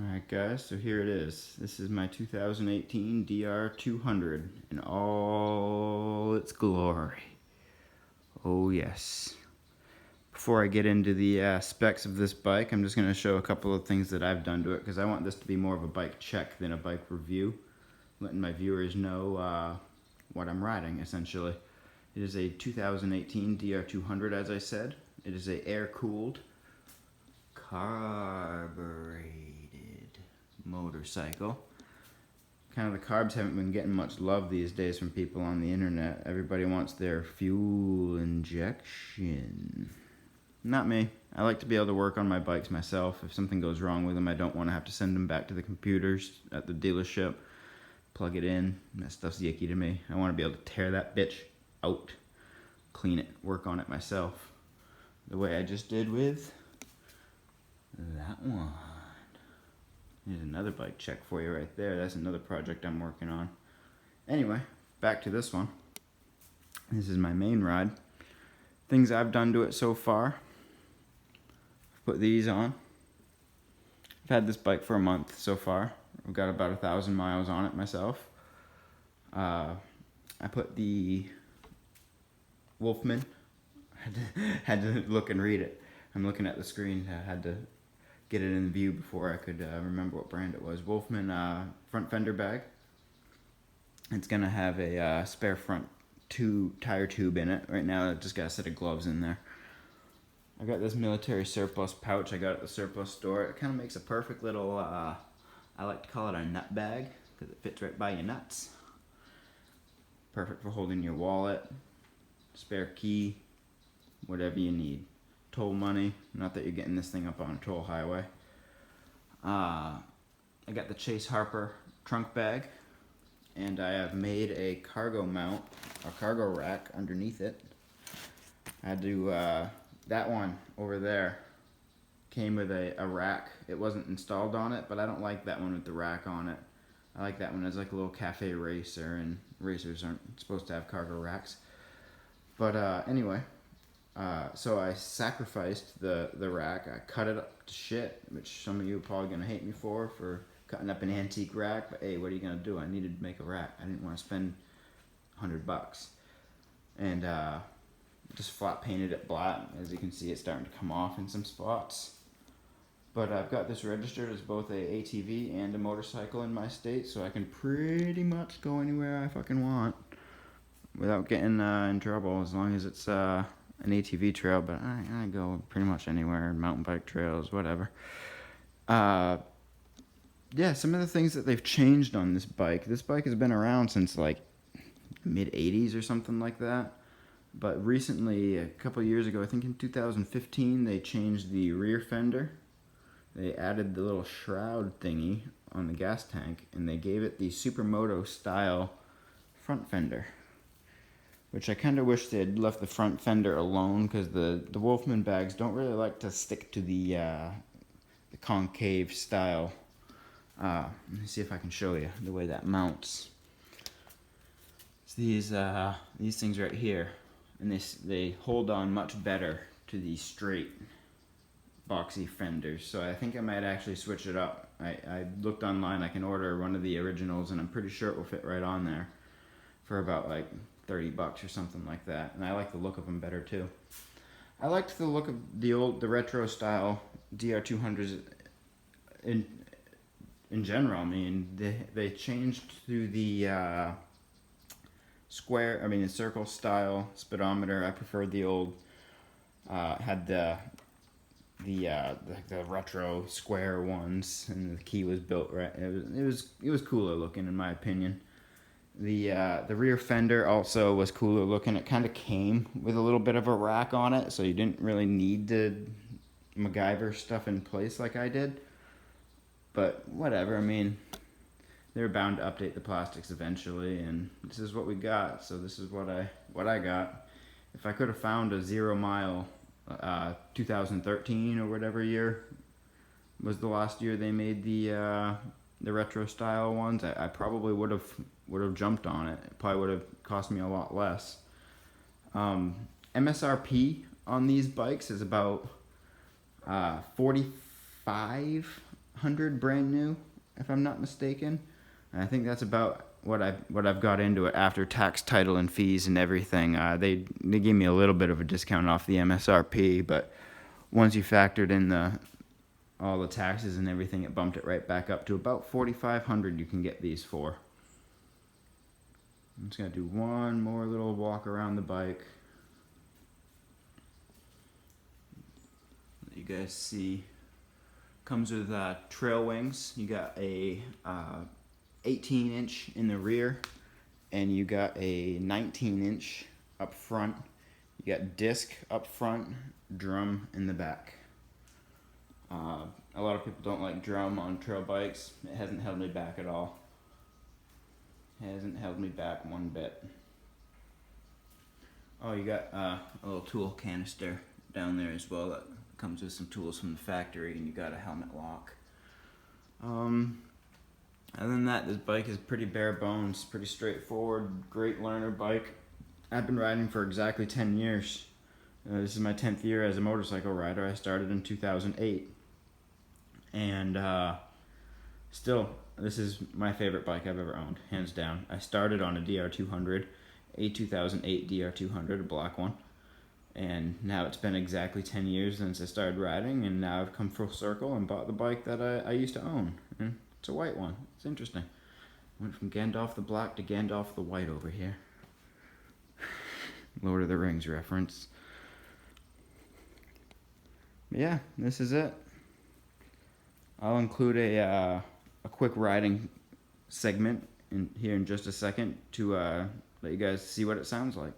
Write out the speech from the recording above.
Alright guys, so here it is. This is my 2018 Dr200 in all its glory. Oh yes. Before I get into the specs of this bike, I'm just going to show a couple of things that I've done to it because I want this to be more of a bike check than a bike review. Letting my viewers know what I'm riding essentially. It is a 2018 Dr200 as I said. It is a air-cooled carbureted motorcycle. Kind of the carbs haven't been getting much love these days from people on the internet. Everybody wants their fuel injection. Not me. I like to be able to work on my bikes myself. If something goes wrong with them, I don't want to have to send them back to the computers at the dealership, plug it in. That stuff's yucky to me. I want to be able to tear that bitch out, clean it, work on it myself, the way I just did with that one. Here's another bike check for you right there. That's another project I'm working on. Anyway, back to this one. This is my main ride. Things I've done to it so far. Put these on. I've had this bike for a month so far. I've got about 1,000 miles on it myself. I put the Wolfman. Had to look and read it. I'm looking at the screen. I had to get it in view before I could remember what brand it was. Wolfman front fender bag. It's gonna have a spare front tire tube in it. Right now I just got a set of gloves in there. I got this military surplus pouch I got at the surplus store. It kind of makes a perfect little, I like to call it a nut bag because it fits right by your nuts. Perfect for holding your wallet, spare key, whatever you need. Toll money, not that you're getting this thing up on a toll highway. I got the Chase Harper trunk bag, and I have made a cargo mount, a cargo rack underneath it. I had to, that one over there came with a rack. It wasn't installed on it, but I don't like that one with the rack on it. I like that one as like a little cafe racer, and racers aren't supposed to have cargo racks. But anyway. So I sacrificed the rack. I cut it up to shit, which some of you are probably going to hate me for cutting up an antique rack. But hey, what are you going to do? I needed to make a rack. I didn't want to spend $100. And just flat painted it black. As you can see, it's starting to come off in some spots. But I've got this registered as both a ATV and a motorcycle in my state, so I can pretty much go anywhere I fucking want without getting in trouble, as long as it's an ATV trail, but I go pretty much anywhere, mountain bike trails, whatever. Yeah, some of the things that they've changed on this bike. This bike has been around since like mid-80s or something like that. But recently, a couple years ago, I think in 2015, they changed the rear fender. They added the little shroud thingy on the gas tank, and they gave it the Supermoto style front fender, which I kind of wish they had left the front fender alone, because the Wolfman bags don't really like to stick to the concave style. Let me see if I can show you the way that mounts. It's these things right here, and they hold on much better to the straight boxy fenders. So I think I might actually switch it up. I looked online. I can order one of the originals, and I'm pretty sure it will fit right on there for about like $30 or something like that. And I like the look of them better too. I liked the look of the retro style Dr200s in general. I mean, they changed to the the circle style speedometer. I preferred the old had the retro square ones, and the key was built right. It was cooler looking in my opinion. The rear fender also was cooler looking. It kind of came with a little bit of a rack on it, so you didn't really need to MacGyver stuff in place like I did. But whatever, I mean, they're bound to update the plastics eventually, and this is what we got, so this is what I got. If I could have found a 0 mile 2013 or whatever year was the last year they made the retro style ones, I probably would have jumped on it. It probably would have cost me a lot less. MSRP on these bikes is about $4,500 Dr200 brand new, if I'm not mistaken. And I think that's about what I've got into it after tax, title, and fees and everything. They gave me a little bit of a discount off the MSRP, but once you factored in all the taxes and everything, it bumped it right back up to about $4,500. You can get these for. I'm just gonna do one more little walk around the bike. Let you guys see. Comes with trail wings. You got a 18-inch in the rear, and you got a 19-inch up front. You got disc up front, drum in the back. A lot of people don't like drum on trail bikes. It hasn't held me back at all. It hasn't held me back one bit. Oh, you got a little tool canister down there as well that comes with some tools from the factory, and you got a helmet lock. Other than that, this bike is pretty bare bones, pretty straightforward, great learner bike. I've been riding for exactly 10 years. This is my 10th year as a motorcycle rider. I started in 2008. And still, this is my favorite bike I've ever owned, hands down. I started on a Dr200, a 2008 Dr200, a black one. And now it's been exactly 10 years since I started riding, and now I've come full circle and bought the bike that I used to own. And it's a white one. It's interesting. Went from Gandalf the Black to Gandalf the White over here. Lord of the Rings reference. But yeah, this is it. I'll include a quick riding segment here in just a second to let you guys see what it sounds like.